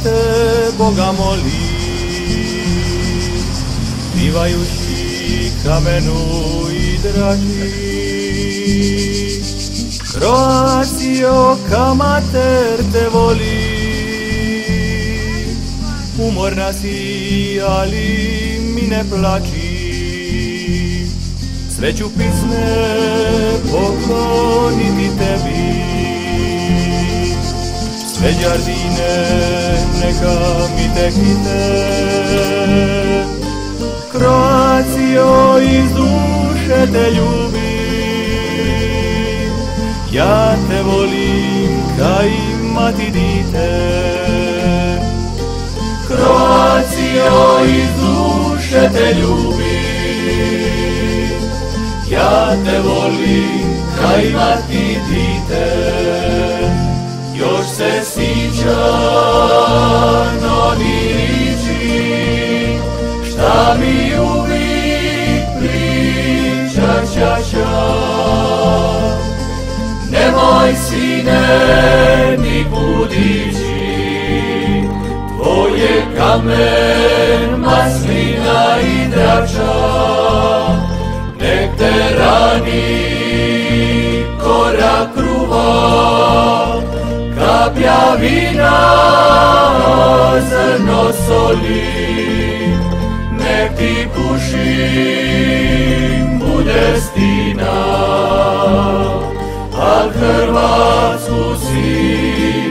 te Boga moli, bivajući kamenu i draži. Croacio, kamater te voli, umorna si, ali mi ne plači. Sreću pisme pokloniti tebi, sve đardine neka mi tekite. Croacio, iz duše te ljubim, ja te volim ka i mati dite. Croacio, iz duše te ljubim, ja te volim ka i mati dite. Još se sjeća oni riči, šta mi uvijek priča. Nemoj sine nikud ići, tvoje kamen, maslina i drača, nek te rani korak kruva, kapja vina, zrno soli, nek ti kušin bude stina, al Hrvatsku si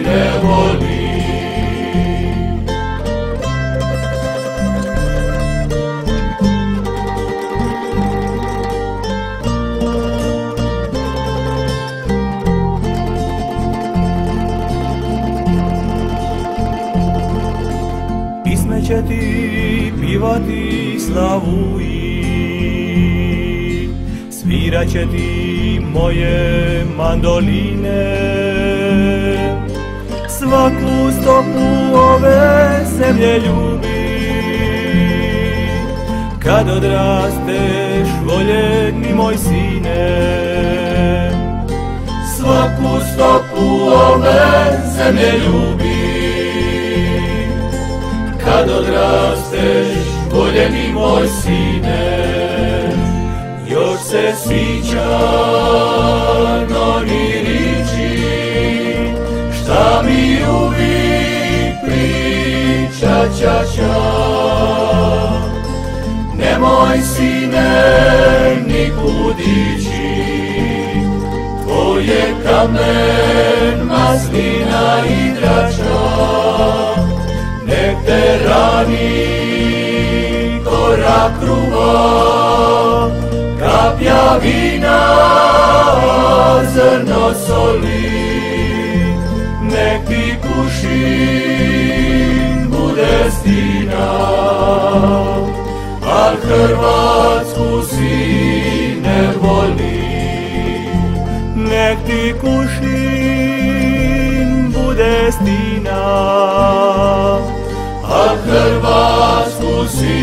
ne voli. Pisme će ti pivati slavu i svirat će ti moje mandoline. Svaku stopu ove zemlje ljubi, kad odrasteš voljeni moj sine. Svaku stopu ove zemlje ljubi, kad odrasteš voljeni moj sine. Još se sjeća oni riči, šta mi uvijek priča. Nemoj sine nikud ići, tvoje kamen, maslina i drača, nek te rani korak kruva, kapja vina, zrno soli, nek ti kušin bude stina, al Hrvatsku si ne voli. Nek ti kušin bude stina, al Hrvatsku si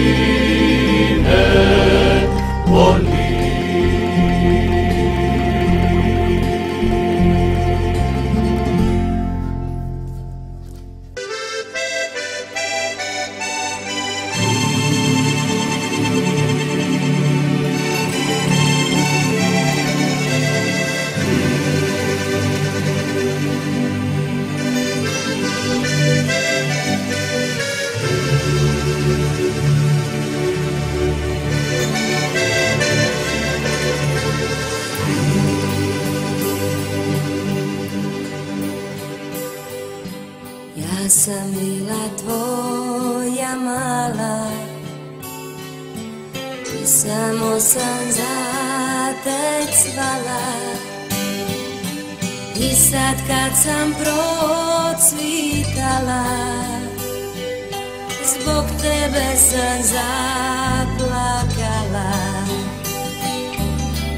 ne voli. Ja sam bila tvoja mala i samo sam za te cvala. I sad kad sam procvitala, zbog tebe sam zaplakala.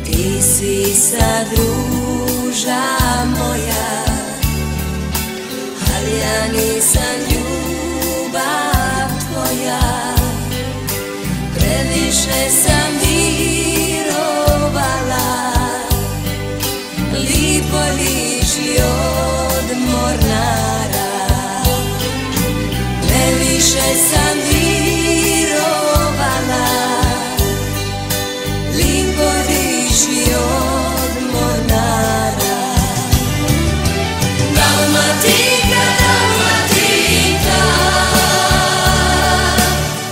Ti si sad ruža moja, ali ja nisam ljubav tvoja. Previše sam virovala, lipo liži od mornara. tebe sam mirovala, lipo diši od mornara. Dalmatinka, Dalmatinka,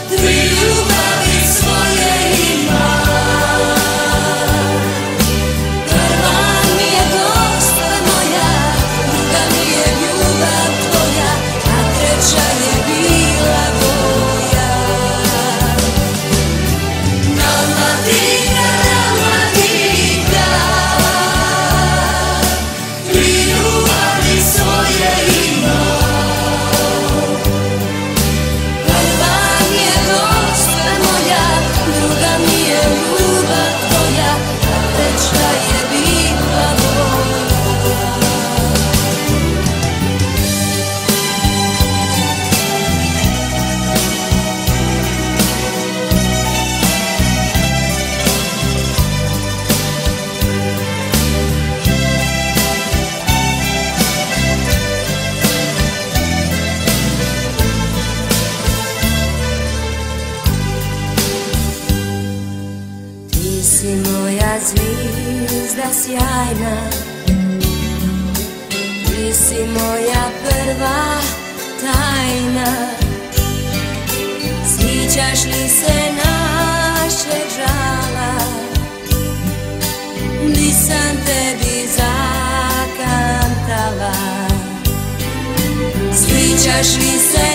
tri ljubavi svoje ima. Prva mi je dosta moja, druga mi je ljubav tvoja, a treća je bila boja. Dalmatinka, Dalmatinka, tri ljubavi svoje ima. Prva mi je dosta moja, druga mi je ljubav tvoja, a treća je bila boja. Ti si moja zvijezda sjajna, ti si moja prva tajna. Sjećaš li se našeg žala, di sam tebi zakantala? Sjećaš li se